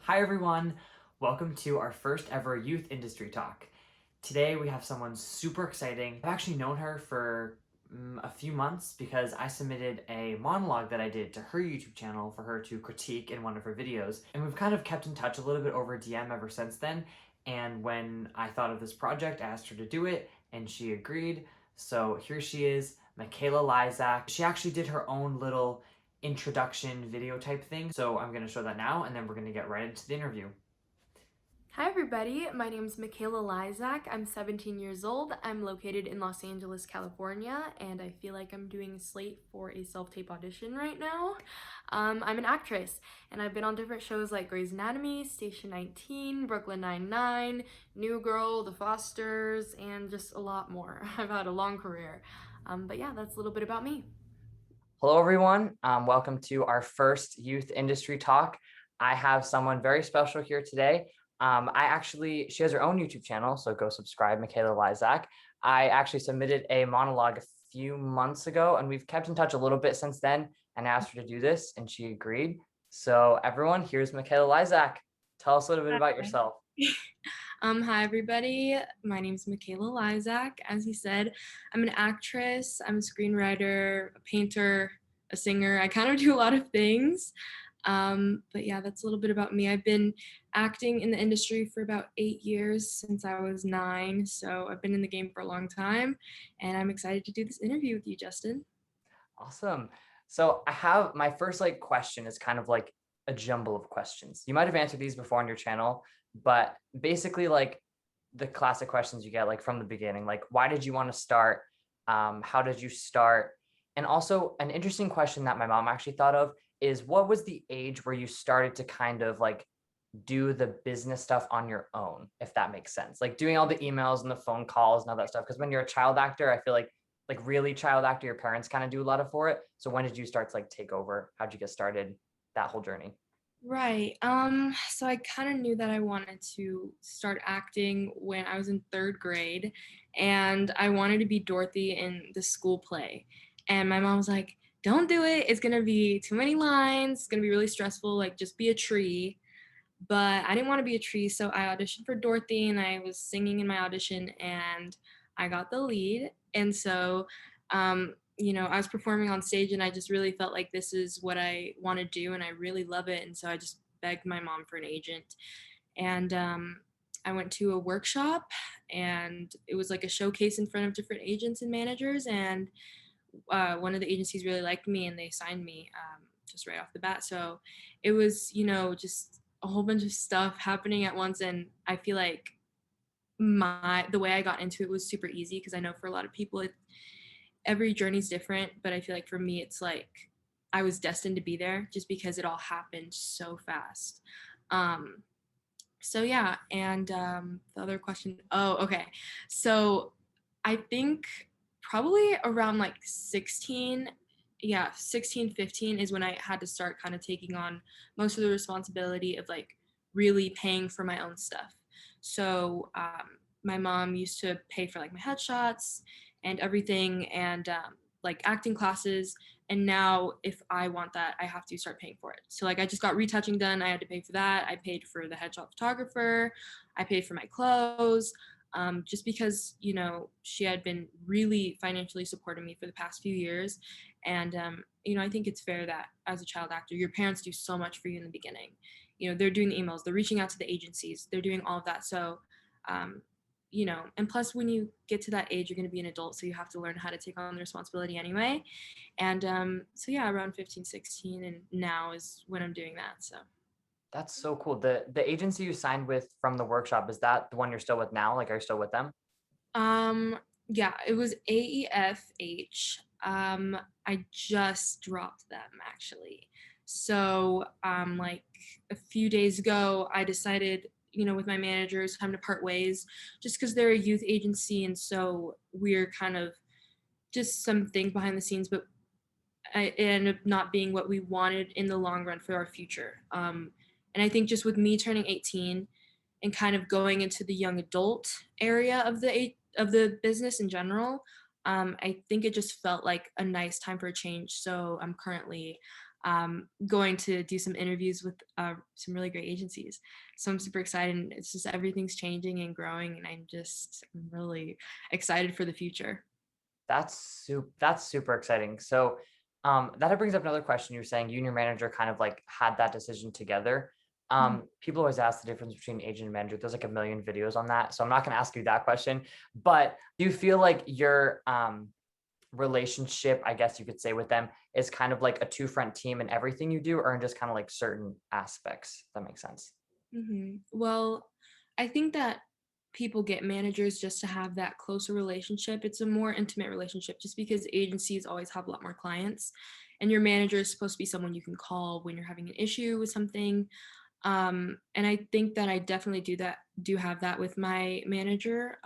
Hi everyone, welcome to our first ever youth industry talk. Today we have someone super exciting. I've actually known her for a few months because I submitted a monologue that I did to her YouTube channel for her to critique in one of her videos. And we've kind of kept in touch a little bit over DM ever since then. And when I thought of this project, I asked her to do it and she agreed. So here she is, Makayla Lysiak. She actually did her own little introduction video type thing. So I'm going to show that now and then we're going to get right into the interview. Hi everybody, my name is Makayla Lysiak. I'm 17 years old. I'm located in Los Angeles, California, and I feel like I'm doing a slate for a self-tape audition right now. I'm an actress, and I've been on different shows like Grey's Anatomy, Station 19, Brooklyn Nine-Nine, New Girl, The Fosters, and just a lot more. I've had a long career. But yeah, that's a little bit about me. Hello, everyone. Welcome to our first youth industry talk. I have someone very special here today. She has her own YouTube channel, so go subscribe, Makayla Lysiak. I actually submitted a monologue a few months ago, and we've kept in touch a little bit since then, and I asked her to do this, and she agreed. So everyone, here's Makayla Lysiak. Tell us a little bit about Hi. yourself. Hi everybody. My name is Makayla Lysiak. As you said, I'm an actress, I'm a screenwriter, a painter, a singer. I kind of do a lot of things. But yeah, that's a little bit about me. I've been acting in the industry for about 8 years since I was 9. So I've been in the game for a long time, and I'm excited to do this interview with you, Justin. Awesome. So I have my first question is kind of like a jumble of questions. You might have answered these before on your channel, but basically like the classic questions you get like from the beginning, like why did you want to start? How did you start? And also an interesting question that my mom actually thought of is what was the age where you started to kind of like do the business stuff on your own, if that makes sense. Like doing all the emails and the phone calls and all that stuff. Because when you're a child actor, I feel like really child actor, your parents kind of do a lot of for it. So when did you start to like take over? How'd you get started? That whole journey. Right. So I kind of knew that I wanted to start acting when I was in third grade, and I wanted to be Dorothy in the school play. And my mom was like, "Don't do it. It's gonna be too many lines. It's gonna be really stressful. Like, just be a tree." But I didn't want to be a tree, so I auditioned for Dorothy, and I was singing in my audition, and I got the lead. And so, I was performing on stage, and I just really felt like this is what I want to do, and I really love it. And so I just begged my mom for an agent, and I went to a workshop, and it was like a showcase in front of different agents and managers, and one of the agencies really liked me, and they signed me just right off the bat. So it was, just a whole bunch of stuff happening at once, and I feel like the way I got into it was super easy because I know for a lot of people every journey's different, but I feel like for me it's like I was destined to be there just because it all happened so fast. Um, so yeah, and the other question. Oh, okay. So I think probably around like 16, yeah, 16, 15 is when I had to start kind of taking on most of the responsibility of like really paying for my own stuff. So my mom used to pay for like my headshots and everything, and like acting classes. And now if I want that, I have to start paying for it. So like I just got retouching done, I had to pay for that. I paid for the headshot photographer, I paid for my clothes, just because she had been really financially supporting me for the past few years. And I think it's fair that as a child actor your parents do so much for you in the beginning. They're doing the emails, they're reaching out to the agencies, they're doing all of that. So um, and plus when you get to that age you're going to be an adult, so you have to learn how to take on the responsibility anyway. And so yeah, around 15, 16, and now is when I'm doing that. So That's so cool. The agency you signed with from the workshop, is that the one you're still with now? Like, are you still with them? um yeah, it was AEFH. I just dropped them actually. So like a few days ago I decided, with my manager, it's time to part ways, just because they're a youth agency, and so we're kind of just some things behind the scenes, but it ended up not being what we wanted in the long run for our future. And I think just with me turning 18 and kind of going into the young adult area of the business in general, I think it just felt like a nice time for a change. So I'm currently going to do some interviews with some really great agencies. So I'm super excited. And it's just everything's changing and growing, and I'm really excited for the future. That's super exciting. So that brings up another question. You were saying you and your manager kind of like had that decision together. Mhm. People always ask the difference between agent and manager. There's like a million videos on that. So I'm not going to ask you that question, but do you feel like your relationship, I guess you could say, with them is kind of like a two-front team in everything you do, or in just kind of like certain aspects? If that makes sense. Well, I think that people get managers just to have that closer relationship. It's a more intimate relationship just because agencies always have a lot more clients, and your manager is supposed to be someone you can call when you're having an issue with something. And I think that I definitely do have that with my manager.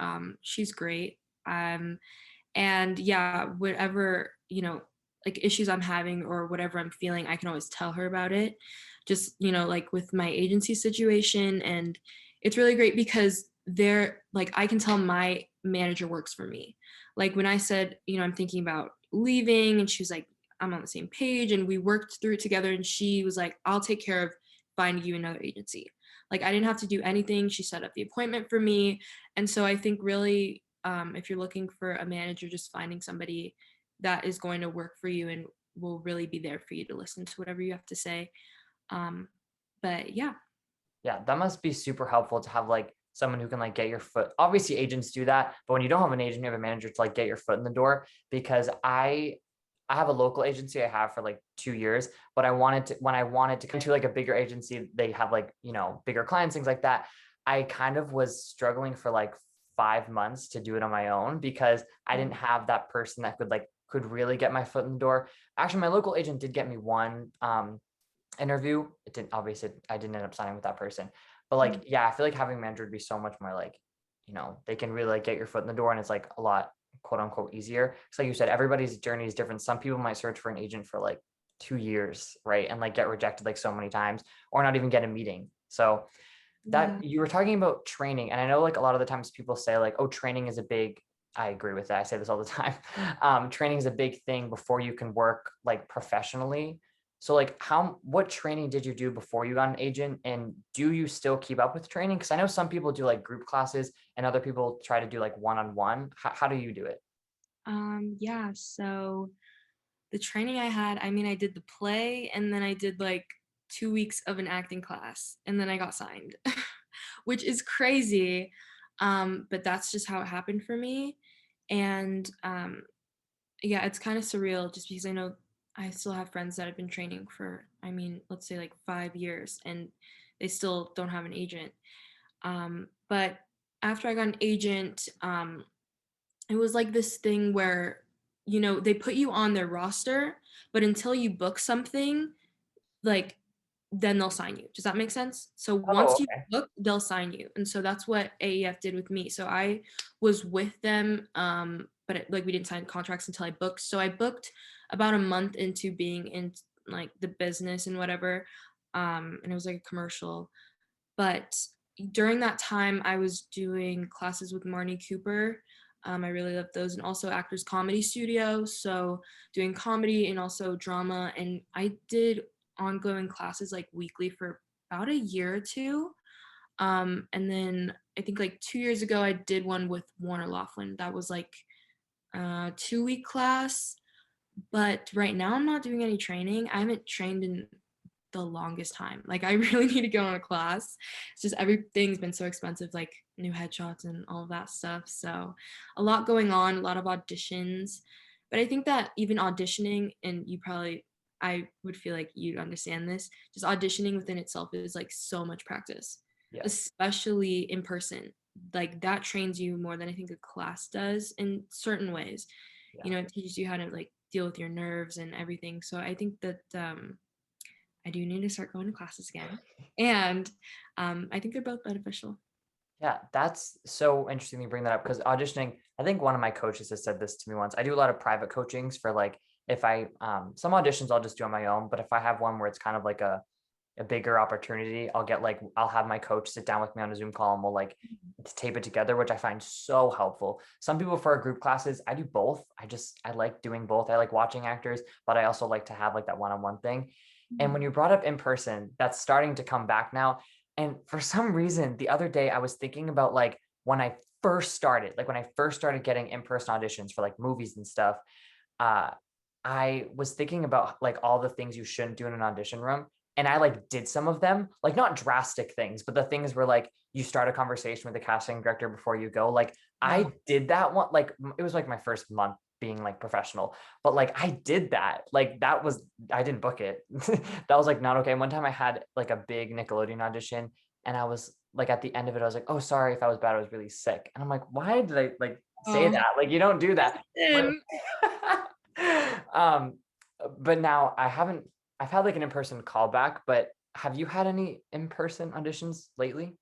She's great. And yeah, whatever, like issues I'm having or whatever I'm feeling, I can always tell her about it. Just, like with my agency situation. And it's really great because they're like, I can tell my manager works for me. Like when I said, I'm thinking about leaving, and she was like, I'm on the same page, and we worked through it together. And she was like, I'll take care of finding you another agency. Like I didn't have to do anything. She set up the appointment for me. And so I think really, if you're looking for a manager, just finding somebody that is going to work for you and will really be there for you to listen to whatever you have to say. Um, but yeah. Yeah, that must be super helpful to have like someone who can like get your foot. Obviously, agents do that, but when you don't have an agent, you have a manager to like get your foot in the door. Because I have a local agency I have for like 2 years, but when I wanted to come to like a bigger agency, they have like, bigger clients, things like that. I kind of was struggling for like 5 months to do it on my own because I didn't have that person that could really get my foot in the door. Actually, my local agent did get me one interview. It didn't, obviously I didn't end up signing with that person, but like, yeah, I feel like having a manager would be so much more like, they can really like get your foot in the door, and it's like a lot quote unquote easier. So like you said, everybody's journey is different. Some people might search for an agent for like 2 years, right? And like get rejected like so many times, or not even get a meeting. So Yeah. that you were talking about training, and I know like a lot of the times people say like, oh, training is a big, I agree with that. I say this all the time. Training is a big thing before you can work like professionally. So like what training did you do before you got an agent? And do you still keep up with training? Because I know some people do like group classes and other people try to do like one-on-one. How do you do it? Yeah. So the training I had, I mean, I did the play, and then I did like 2 weeks of an acting class, and then I got signed, which is crazy. But that's just how it happened for me. And yeah, it's kind of surreal just because I know I still have friends that have been training for, I mean, let's say like 5 years, and they still don't have an agent. But after I got an agent, it was like this thing where, they put you on their roster, but until you book something, like, then they'll sign you. Does that make sense? So Oh, once you okay. book, they'll sign you. And so that's what AEF did with me. So I was with them, but like we didn't sign contracts until I booked. So I booked about a month into being in like the business and whatever. And it was like a commercial. But during that time, I was doing classes with Marnie Cooper. I really loved those, and also Actors Comedy Studio. So doing comedy and also drama. And I did ongoing classes like weekly for about a year or two. And then I think like 2 years ago, I did one with Warner Laughlin. That was like a 2 week class. But right now, I'm not doing any training. I haven't trained in the longest time. Like I really need to go on a class. It's just everything's been so expensive, like new headshots and all of that stuff. So a lot going on, a lot of auditions. But I think that even auditioning, and I would feel like you'd understand this, just auditioning within itself is like so much practice, Yes. especially in person. Like that trains you more than I think a class does in certain ways. Yeah. It teaches you how to like deal with your nerves and everything. So I think that I do need to start going to classes again. And I think they're both beneficial. Yeah, that's so interesting you bring that up because auditioning, I think one of my coaches has said this to me once. I do a lot of private coachings for like if I some auditions I'll just do on my own, but if I have one where it's kind of like a bigger opportunity, I'll have my coach sit down with me on a Zoom call and we'll like tape it together, which I find so helpful. Some people for our group classes, I do both. I like doing both. I like watching actors, but I also like to have like that one-on-one thing. And when you brought up in person, that's starting to come back now. And for some reason, the other day I was thinking about like when I first started, like when I first started getting in-person auditions for like movies and stuff, uh, I was thinking about like all the things you shouldn't do in an audition room. And I like did some of them, like not drastic things, but the things where like you start a conversation with the casting director before you go. Like I Oh, did that one, like it was like my first month being like professional, but like I did that. Like that was, I didn't book it. That was like not okay. One time I had like a big Nickelodeon audition and I was like at the end of it, I was like, oh, sorry if I was bad, I was really sick. And I'm like, why did I like say oh, that? Like you don't do that. But Kristen. um, but now I've had like an in-person callback, but have you had any in-person auditions lately?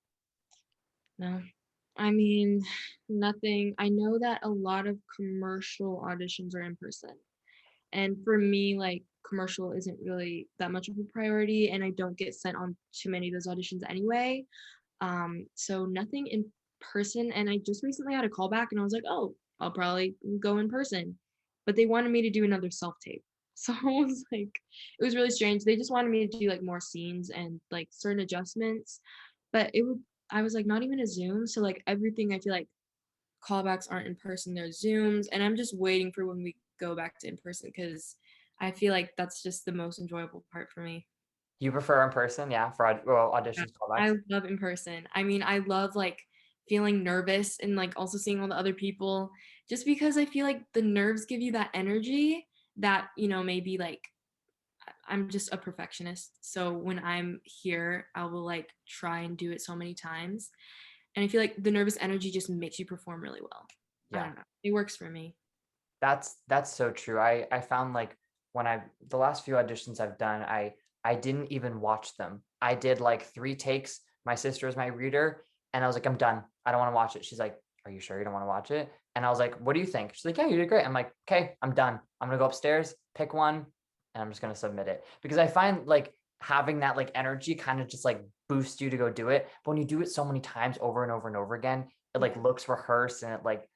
No. I mean, nothing. I know that a lot of commercial auditions are in person. And for me, like commercial isn't really that much of a priority, and I don't get sent on too many of those auditions anyway. So nothing in person. And I just recently had a callback and I was like, oh, I'll probably go in person. But they wanted me to do another self-tape. So I was like, it was really strange. They just wanted me to do like more scenes and like certain adjustments. But I was like, not even a Zoom. So like everything I feel like callbacks aren't in person, they're Zooms. And I'm just waiting for when we go back to in person because I feel like that's just the most enjoyable part for me. You prefer in person? Yeah, for well, Yeah, auditions, callbacks. I love in person. I mean, I love like feeling nervous and like also seeing all the other people just because I feel like the nerves give you that energy that, maybe like I'm just a perfectionist. So when I'm here, I will like try and do it so many times. And I feel like the nervous energy just makes you perform really well. I Yeah. don't know. It works for me. That's so true. I found like when I the last few auditions I've done, I didn't even watch them. I did like 3 takes. My sister was my reader, and I was like, I'm done. I don't want to watch it. She's like, are you sure you don't want to watch it? And I was like, what do you think? She's like, yeah, you did great. I'm like, okay, I'm done. I'm gonna go upstairs, pick one, and I'm just gonna submit it. Because I find like having that like energy kind of just like boosts you to go do it. But when you do it so many times over and over and over again, it like Yeah. looks rehearsed and it like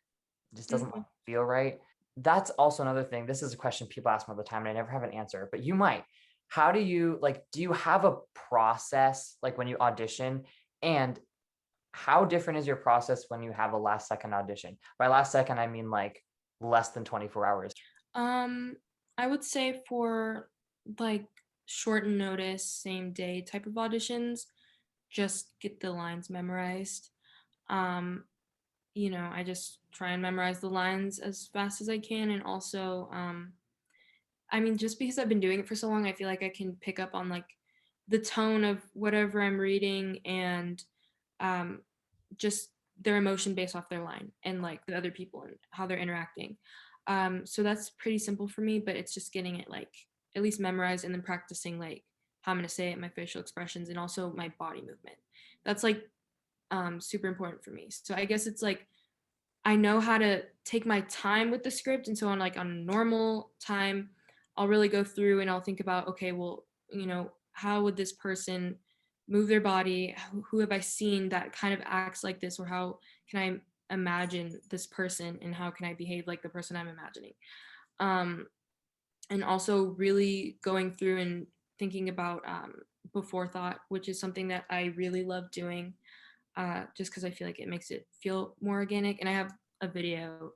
just doesn't Mhm. feel right. That's also another thing. This is a question people ask me all the time, and I never have an answer, but you might. How do you like, do you have a process like when you audition? And how different is your process when you have a last second audition? By last second, I mean like less than 24 hours. Um, I would say for like short notice, same day type of auditions, just get the lines memorized. Um, I just try and memorize the lines as fast as I can. And also, I mean, just because I've been doing it for so long, I feel like I can pick up on like the tone of whatever I'm reading and um, just their emotion based off their line and like the other people and how they're interacting. So that's pretty simple for me, but it's just getting it like at least memorized and then practicing like how I'm gonna say it, my facial expressions, and also my body movement. That's like super important for me. So I guess it's like I know how to take my time with the script, and so on normal time, I'll really go through and I'll think about, okay, well, how would this person move their body? Who have I seen that kind of acts like this, or how can I imagine this person, and how can I behave like the person I'm imagining? Um, and also really going through and thinking about before thought, which is something that I really love doing just because I feel like it makes it feel more organic. And I have a video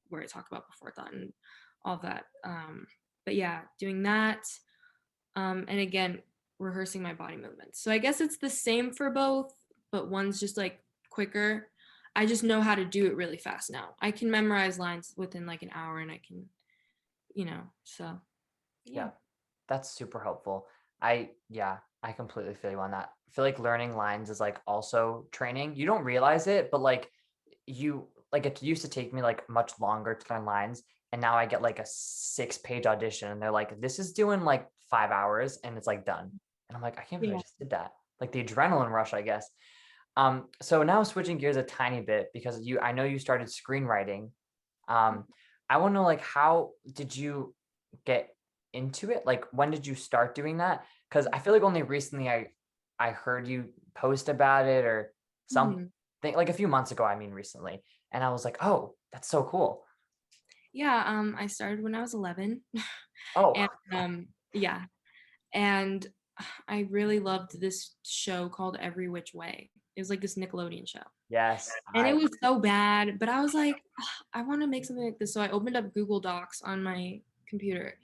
where I talk about before thought and all that. But yeah, doing that. And again, rehearsing my body movements. So I guess it's the same for both, but one's just like quicker. I just know how to do it really fast now. I can memorize lines within like an hour and I can, so yeah. Yeah, that's super helpful. Yeah, I completely feel you on that. I feel like learning lines is like also training. You don't realize it, but like it used to take me like much longer to learn lines. And now I get like a 6-page audition and they're like, this is doing like 5 hours and it's like done. And I'm like, I can't believe I Yeah. just did that. Like the adrenaline rush, I guess. So now switching gears a tiny bit because I know you started screenwriting. Um, I want to know like how did you get into it? Like, when did you start doing that? Because I feel like only recently I heard you post about it or something, Mhm. like a few months ago, I mean recently. And I was like, oh, that's so cool. Yeah, I started when I was 11. Oh, And yeah, and I really loved this show called Every Which Way. It was like this Nickelodeon show. yes. And it was so bad, but I was like, "Ugh, I want to make something like this." So I opened up Google Docs on my computer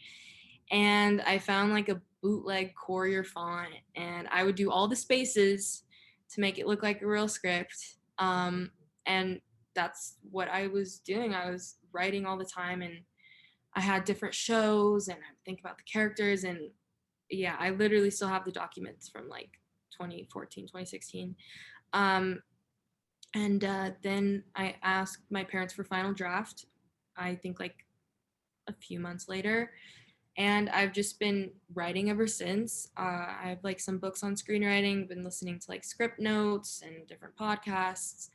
and I found like a bootleg Courier font and I would do all the spaces to make it look like a real script. And that's what I was doing. I was writing all the time and I had different shows and I would think about the characters. And yeah, I literally still have the documents from like 2014, 2016. Um, and then I asked my parents for final draft, I think like a few months later. And I've just been writing ever since. I have like some books on screenwriting, been listening to like script notes and different podcasts,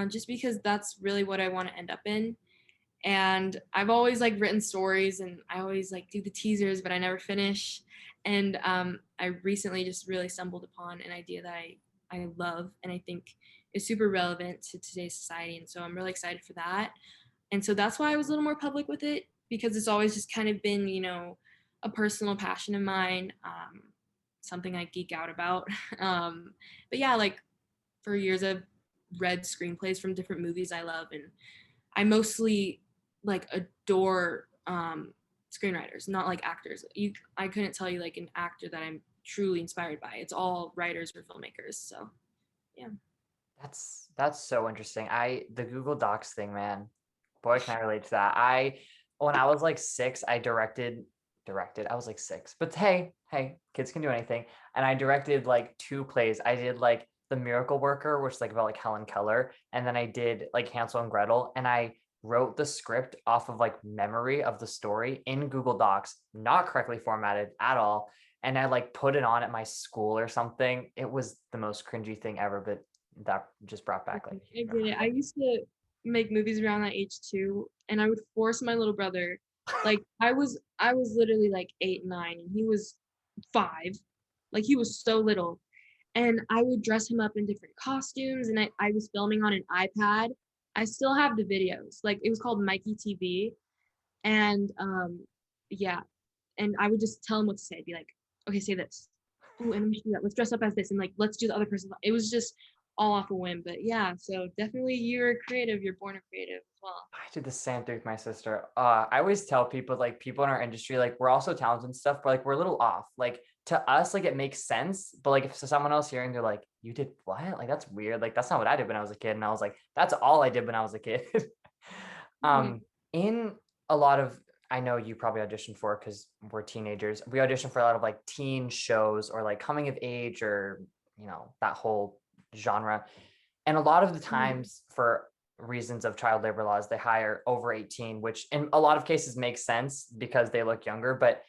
just because that's really what I want to end up in. And I've always like written stories and I always like do the teasers, but I never finish. And I recently just really stumbled upon an idea that I love and I think is super relevant to today's society. And so I'm really excited for that. And so that's why I was a little more public with it because it's always just kind of been, a personal passion of mine, something I geek out about. But yeah, like for years I've read screenplays from different movies I love and I mostly like adore screenwriters, not like actors. I couldn't tell you like an actor that I'm truly inspired by. It's all writers or filmmakers. So yeah. That's so interesting. The Google Docs thing, man. Boy, can I relate to that. I When I was like 6, I directed. I was like 6. But hey, kids can do anything. And I directed like 2 plays. I did like The Miracle Worker, which is like about like Helen Keller, and then I did like Hansel and Gretel, and I wrote the script off of like memory of the story in Google Docs, not correctly formatted at all. And I like put it on at my school or something. It was the most cringy thing ever, but that just brought back like I get it. I used to make movies around that age too, and I would force my little brother. Like I was literally like 8, 9, and he was 5. Like he was so little. And I would dress him up in different costumes and I was filming on an iPad. I still have the videos. Like it was called Mikey TV. And yeah. And I would just tell him what to say. Be like, okay, say this. Oh, and we should do that. Let's dress up as this and like let's do the other person. It was just all off a whim. But yeah, so definitely you're creative, you're born a creative as well. I did the same thing with my sister. I always tell people, like people in our industry, like we're also talented and stuff, but like we're a little off. Like to us, like it makes sense, but like if someone else hearing, they're like, "You did what? Like that's weird. Like that's not what I did when I was a kid." And I was like, "That's all I did when I was a kid." Mhm. In a lot of, I know you probably auditioned for because we're teenagers. We audition for a lot of like teen shows or like coming of age or that whole genre. And a lot of the Mhm. times, for reasons of child labor laws, they hire over 18, which in a lot of cases makes sense because they look younger. But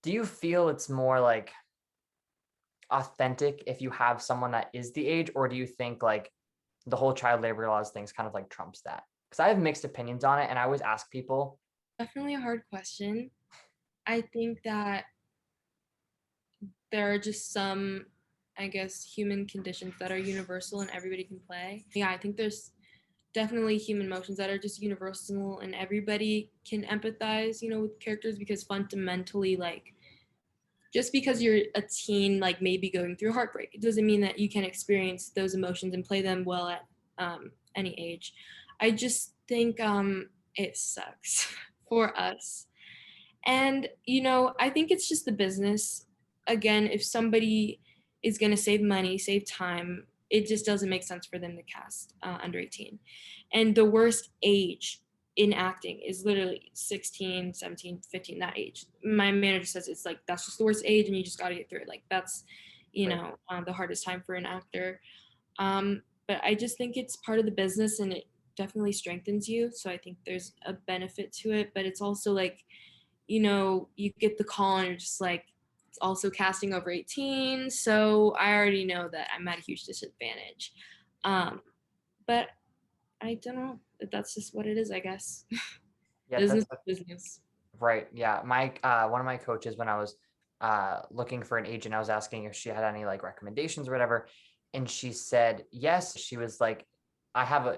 do you feel it's more like authentic if you have someone that is the age, or do you think like the whole child labor laws things kind of like trumps that? Because I have mixed opinions on it, and I always ask people. Definitely a hard question. I think that there are just some, I guess, human conditions that are universal and everybody can play. Yeah, I think there's definitely human emotions that are just universal and everybody can empathize, with characters because fundamentally, like, just because you're a teen, like maybe going through heartbreak, it doesn't mean that you can experience those emotions and play them well at any age. I just think it sucks for us and, I think it's just the business. Again, if somebody is going to save money, save time, it just doesn't make sense for them to cast under 18. And the worst age in acting is literally 16, 17, 15, that age. My manager says it's like, that's just the worst age and you just got to get through it. Like, that's, Right. the hardest time for an actor. But I just think it's part of the business and it definitely strengthens you. So I think there's a benefit to it, but it's also like, you get the call and you're just like, it's also casting over 18. So I already know that I'm at a huge disadvantage. Um, but I don't know. That's just what it is, I guess. Yeah, Business that's is business. Right. Yeah. My one of my coaches, when I was looking for an agent, I was asking if she had any like recommendations or whatever. And she said yes. She was like,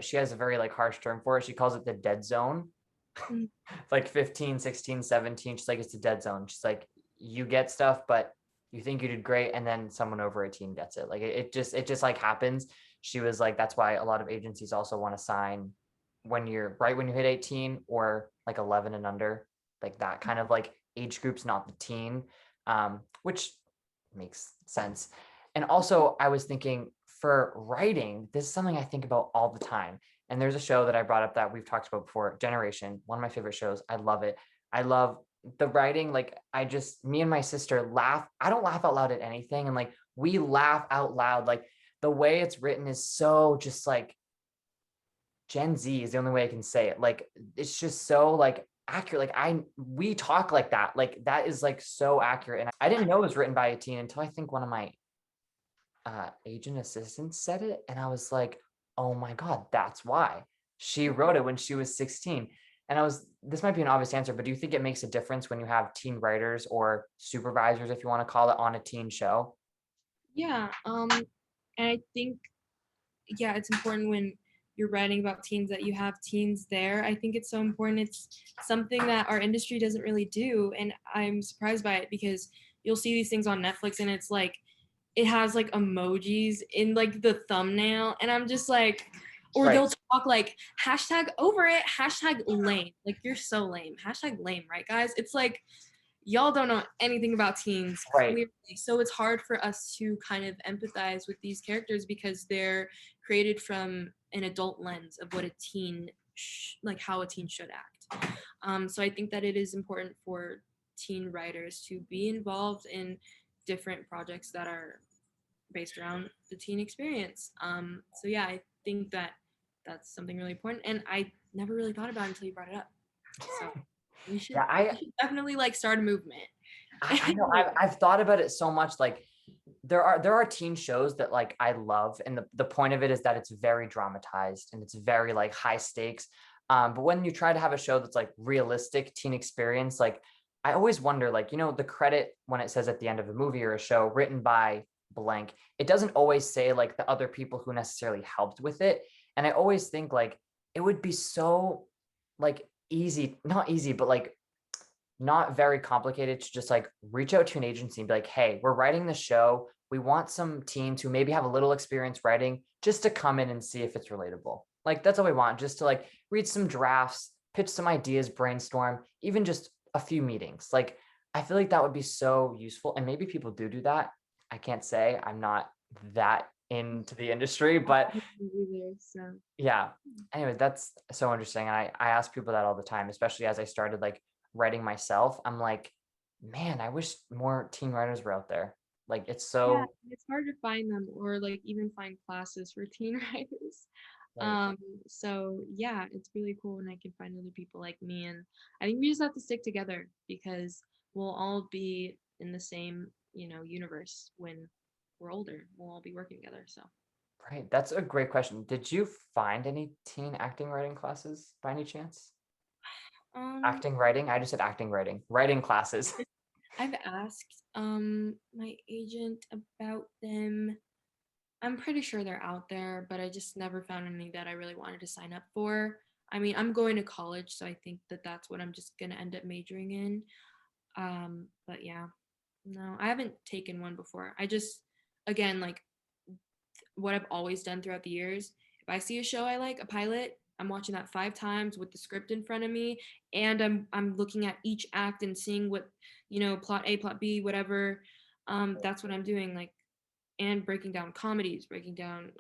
she has a very like harsh term for it. She calls it the dead zone. Mm. Like 15, 16, 17. She's like, it's a dead zone. She's like, you get stuff, but you think you did great, and then someone over 18 gets it. Like it just like happens. She was like, that's why a lot of agencies also want to sign when you hit 18 or like 11 and under, like that kind of like age groups, not the teen, which makes sense. And also, I was thinking for writing, this is something I think about all the time. And there's a show that I brought up that we've talked about before, Generation, one of my favorite shows. I love it. I love the writing. Like, me and my sister laugh. I don't laugh out loud at anything. And like, we laugh out loud. Like, the way it's written is so just like Gen Z is the only way I can say it. Like, it's just so like accurate. Like, we talk like that. Like, that is like so accurate. And I didn't know it was written by a teen until I think one of my agent assistants said it. And I was like, oh my God, that's why she wrote it when she was 16. And this might be an obvious answer, but do you think it makes a difference when you have teen writers or supervisors, if you want to call it, on a teen show? Yeah, and I think, yeah, it's important when you're writing about teens that you have teens there. I think it's so important. It's something that our industry doesn't really do, and I'm surprised by it because you'll see these things on Netflix and it's like it has like emojis in like the thumbnail, and I'm just like, or Right, they'll talk like hashtag over it, hashtag lame. Like you're so lame. Hashtag lame, right, guys? It's like y'all don't know anything about teens right, clearly, so it's hard for us to kind of empathize with these characters because they're created from an adult lens of what a teen like how a teen should act. So I think that it is important for teen writers to be involved in different projects that are based around the teen experience. So yeah, I think that that's something really important, and I never really thought about it until you brought it up. So yeah. we should definitely like start a movement. I know I've thought about it so much. Like, there are teen shows that like I love, and the point of it is that it's very dramatized and it's very like high stakes. But when you try to have a show that's like realistic teen experience, like I always wonder, like, the credit when it says at the end of a movie or a show written by blank, it doesn't always say like the other people who necessarily helped with it. And I always think like it would be so like easy, not easy, but like not very complicated to just like reach out to an agency and be like, hey, we're writing the show. We want some teens who maybe have a little experience writing just to come in and see if it's relatable. Like, that's all we want, just to like read some drafts, pitch some ideas, brainstorm, even just a few meetings. Like, I feel like that would be so useful. And maybe people do that. I can't say, I'm not that into the industry, but Either, so yeah. Anyway, that's so interesting. And I ask people that all the time, especially as I started like writing myself. I'm like, man, I wish more teen writers were out there. Like, it's yeah, so it's hard to find them or like even find classes for teen writers. like, Um, so yeah, it's really cool when I can find other people like me, and I think we just have to stick together because we'll all be in the same, universe when we're older. We'll all be working together. So right. That's a great question. Did you find any teen acting writing classes by any chance? um Acting writing? I just said acting writing classes. I've asked my agent about them. I'm pretty sure they're out there, but I just never found any that I really wanted to sign up for. I mean, I'm going to college, so I think that that's what I'm just going to end up majoring in. But yeah, no, I haven't taken one before. I just, again, like what I've always done throughout the years, if I see a show I like, a pilot, I'm watching that 5 times with the script in front of me, and I'm looking at each act and seeing what, plot A, plot B, whatever. That's what I'm doing. Like, and breaking down comedies, breaking down,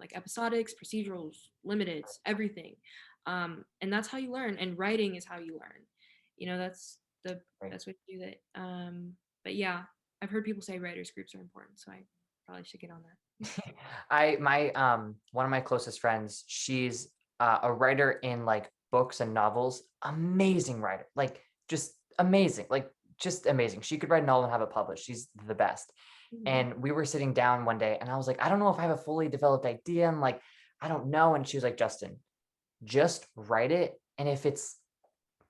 like episodics, procedurals, limiteds, everything. And that's how you learn. And writing is how you learn. That's the Right. best way to do that. But yeah, I've heard people say writers groups are important, so I probably should get on that. My one of my closest friends, she's a writer in like books and novels. Amazing writer, like just amazing, like just amazing. She could write a novel and have it published. She's the best. Mhm. And we were sitting down one day and I was like, I don't know if I have a fully developed idea. And like, I don't know. And she was like, Justin, just write it. And if it's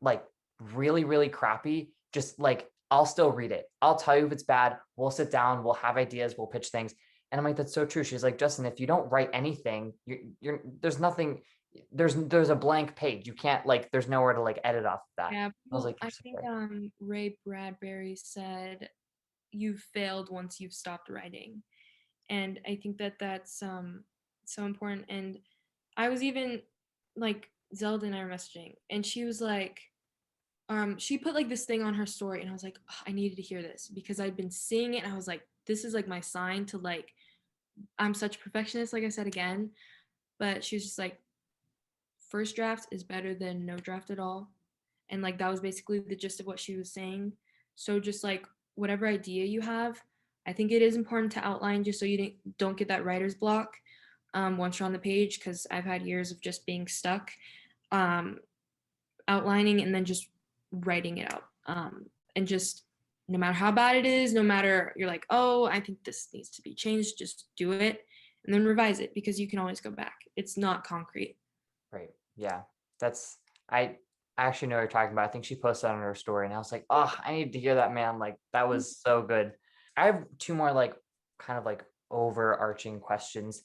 like really, really crappy, just like I'll still read it. I'll tell you if it's bad. We'll sit down, we'll have ideas, we'll pitch things. And I'm like, that's so true. She's like, Justin, if you don't write anything, you're there's nothing, there's a blank page. You can't like, there's nowhere to like edit off of that. Yeah, I was well, like, I you're so think right. Ray Bradbury said you've failed once you've stopped writing. And I think that that's so important. And I was even like, Zelda and I were messaging, and she was like, she put like this thing on her story, and I was like, "Ugh, I needed to hear this because I'd been seeing it, and I was like, this is like my sign to like, I'm such a perfectionist, like I said again. But she was just like, first draft is better than no draft at all. And like that was basically the gist of what she was saying. So just like whatever idea you have, I think it is important to outline just so you don't get that writer's block once you're on the page, because I've had years of just being stuck, um, outlining and then just writing it out. And just no matter how bad it is, no matter you're like, oh, I think this needs to be changed, just do it and then revise it because you can always go back. It's not concrete. Right. Yeah. That's I actually know what you're talking about. I think she posted on her story and I was like, oh, I need to hear that, man. Like that was so good. I have two more like kind of like overarching questions.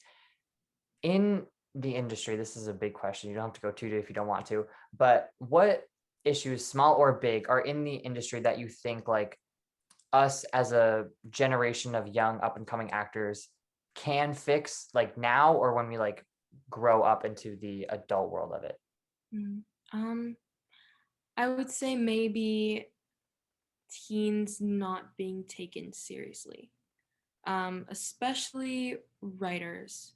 In the industry, this is a big question. You don't have to go too deep if you don't want to, but what issues, small or big, are in the industry that you think like us as a generation of young up and coming actors can fix like now or when we like grow up into the adult world of it? Mm. I would say maybe teens not being taken seriously, especially writers,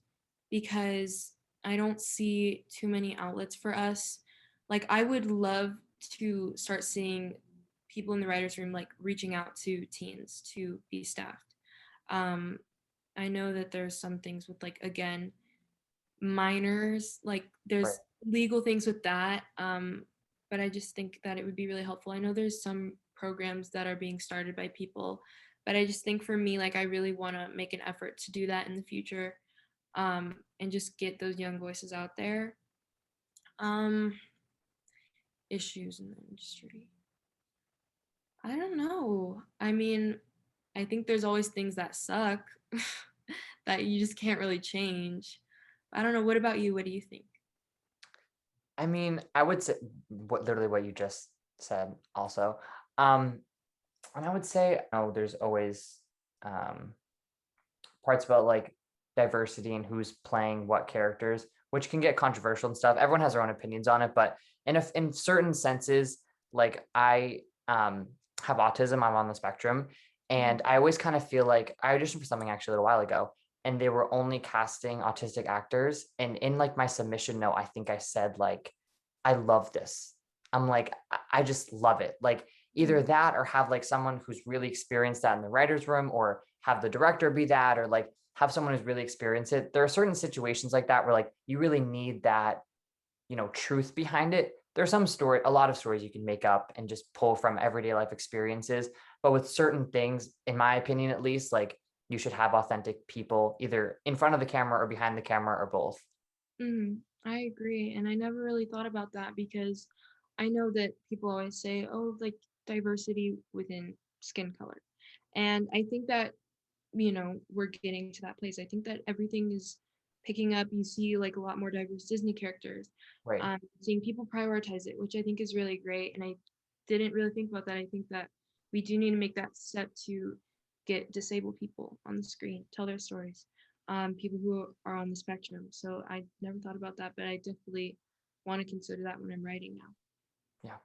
because I don't see too many outlets for us. Like, I would love to start seeing people in the writers' room like reaching out to teens to be staffed. Um, I know that there's some things with like again minors, like Right. there's legal things with that, but I just think that it would be really helpful. I know there's some programs that are being started by people, but I just think for me, like I really want to make an effort to do that in the future, and just get those young voices out there. um Issues in the industry, I don't know. I mean, I think there's always things that suck that you just can't really change. I don't know, what about you? What do you think? I mean, I would say what literally what you just said also. Um, and I would say, oh, there's always um parts about like diversity and who's playing what characters, which can get controversial and stuff. Everyone has their own opinions on it, but in certain senses, like I have autism, I'm on the spectrum, and I always kind of feel like I auditioned for something actually a little while ago, and they were only casting autistic actors. And in like my submission note, I think I said like, I love this. I'm like, I just love it. Like either that or have like someone who's really experienced that in the writer's room, or have the director be that, or like have someone who's really experienced it. There are certain situations like that where like you really need that, truth behind it. There's a lot of stories you can make up and just pull from everyday life experiences. But with certain things, in my opinion, at least, like you should have authentic people either in front of the camera or behind the camera or both. I agree. And I never really thought about that because I know that people always say, oh, like diversity within skin color. And I think that, we're getting to that place. I think that everything is picking up. You see like a lot more diverse Disney characters. Right. Seeing people prioritize it, which I think is really great. And I didn't really think about that. I think that we do need to make that step to get disabled people on the screen, tell their stories, people who are on the spectrum. So I never thought about that, but I definitely want to consider that when I'm writing now. Yeah.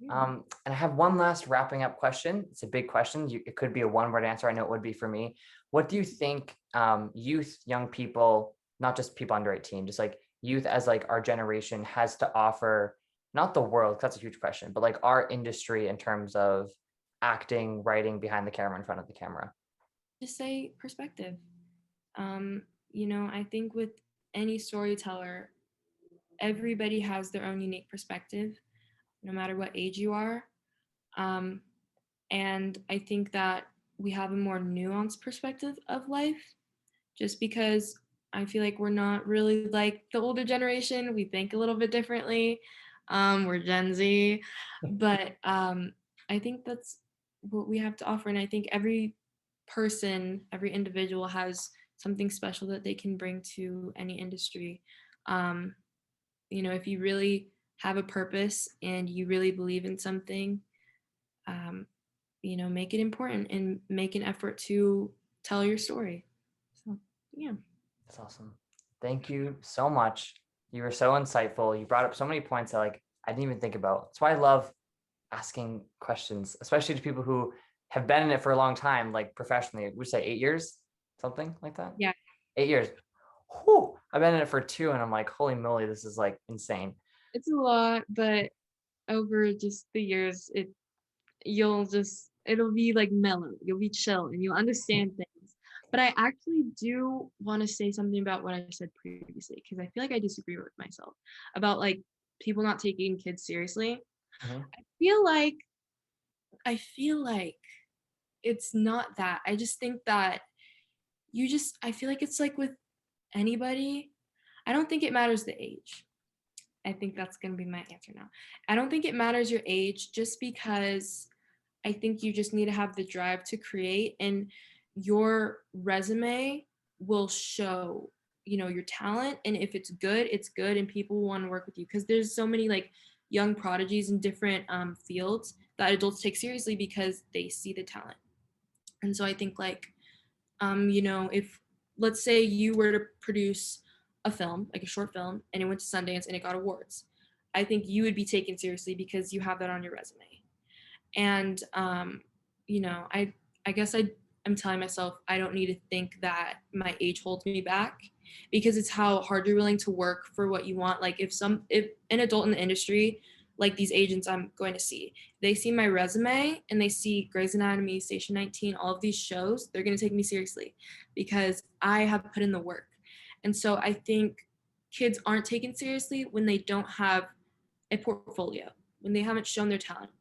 Yeah. And I have one last wrapping up question. It's a big question. It could be a one-word answer. I know it would be for me. What do you think youth, young people, not just people under 18, just like youth as like our generation has to offer, not the world, 'cause that's a huge question, but like our industry in terms of acting, writing, behind the camera, in front of the camera? Just say perspective. Um, I think with any storyteller, everybody has their own unique perspective, no matter what age you are. Um, and I think that we have a more nuanced perspective of life just because I feel like we're not really like the older generation. We think a little bit differently. We're Gen Z, but I think that's what we have to offer. And I think every person, every individual has something special that they can bring to any industry. Um, if you really have a purpose and you really believe in something, um, make it important and make an effort to tell your story. So, yeah. That's awesome. Thank you so much. You were so insightful. You brought up so many points that like I didn't even think about. That's why I love asking questions, especially to people who have been in it for a long time, like professionally. We say 8 years, something like that. Yeah. 8 years. Whew, I've been in it for 2, and I'm like, holy moly, this is like insane. It's a lot, but over just the years, it'll be like mellow. You'll be chill and you'll understand things. But I actually do want to say something about what I said previously because I feel like I disagree with myself about like people not taking kids seriously. Mhm. I feel like it's not that. I just think that I feel like it's like with anybody. I don't think it matters the age. I think that's going to be my answer now. I don't think it matters your age just because I think you just need to have the drive to create, and your resume will show, your talent. And if it's good, it's good, and people will want to work with you because there's so many like young prodigies in different fields that adults take seriously because they see the talent. And so I think like, if let's say you were to produce a film, like a short film, and it went to Sundance and it got awards, I think you would be taken seriously because you have that on your resume. And I guess I'm telling myself I don't need to think that my age holds me back because it's how hard you're willing to work for what you want. Like if an adult in the industry, like these agents I'm going to see, they see my resume and they see Grey's Anatomy, Station 19, all of these shows, they're going to take me seriously because I have put in the work. And so I think kids aren't taken seriously when they don't have a portfolio, when they haven't shown their talent.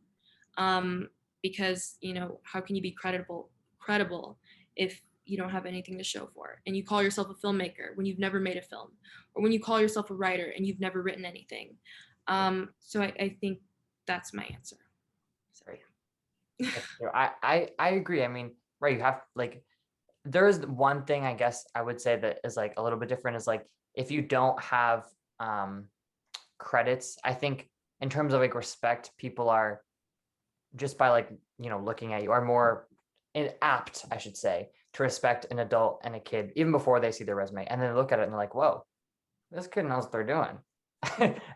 um, because how can you be credible if you don't have anything to show for it, and you call yourself a filmmaker when you've never made a film, or when you call yourself a writer and you've never written anything. So I think that's my answer. So Right. That's true. I agree. I mean, right, you have like there's one thing I guess I would say that is like a little bit different is like if you don't have um credits, I think in terms of like respect, people are just by like, looking at you are more apt, I should say, to respect an adult and a kid even before they see their resume. And then they look at it and they're like, whoa, this kid knows what they're doing.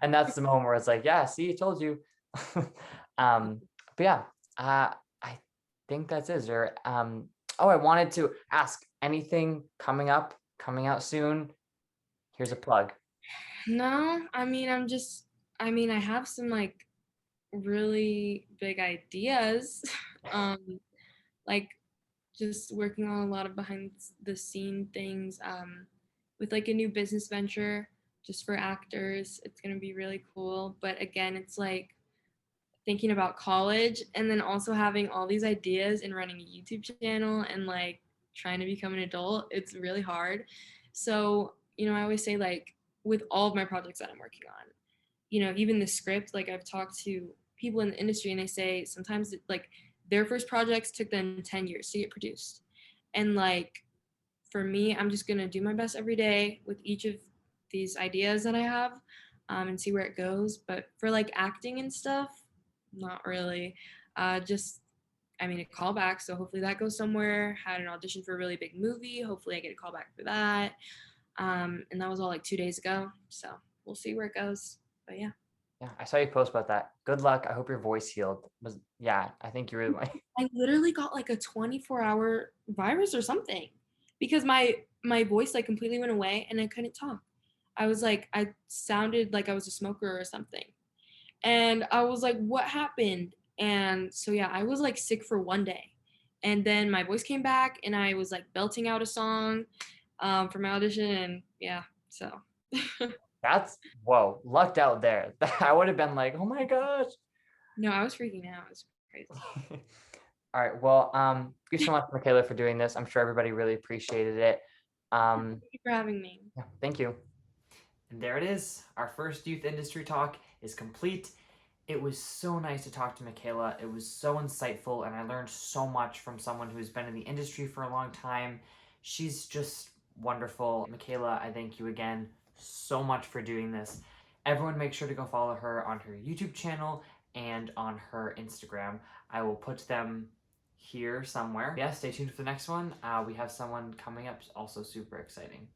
And that's the moment where it's like, yeah, see, I told you. um, but yeah, I think that's it. Is there, oh, I wanted to ask anything coming out soon. Here's a plug. no, I have some like really big ideas. um like just working on a lot of behind the scene things, with like a new business venture just for actors. It's going to be really cool. But again, it's like thinking about college and then also having all these ideas and running a YouTube channel and like trying to become an adult. It's really hard. So, I always say, like, with all of my projects that I'm working on, even the script, like I've talked to people in the industry and they say sometimes like their first projects took them 10 years to get produced. And like for me, I'm just going to do my best every day with each of these ideas that I have, and see where it goes. But for like acting and stuff, not really. Just, a callback. So hopefully that goes somewhere. Had an audition for a really big movie. Hopefully I get a callback for that. And that was all like 2 days ago. So we'll see where it goes. But yeah. Yeah, I saw you post about that. Good luck. I hope your voice healed. Yeah, I think you really I literally got like a 24-hour virus or something because my voice like completely went away and I couldn't talk. I sounded like I was a smoker or something. And I was like, what happened? And so yeah, I was like sick for one day. And then my voice came back and I was like belting out a song for my audition, and yeah, so that's whoa, lucked out there. I would have been like, oh my gosh. no, I was freaking out. It was crazy. All right. Well, thank you so much, Makayla, for doing this. I'm sure everybody really appreciated it. Thank you for having me. Yeah, thank you. And there it is. Our first youth industry talk is complete. It was so nice to talk to Makayla. It was so insightful, and I learned so much from someone who's been in the industry for a long time. She's just wonderful. Makayla, I thank you again so much for doing this. Everyone make sure to go follow her on her YouTube channel and on her Instagram. I will put them here somewhere. Yeah, stay tuned for the next one. We have someone coming up also super exciting.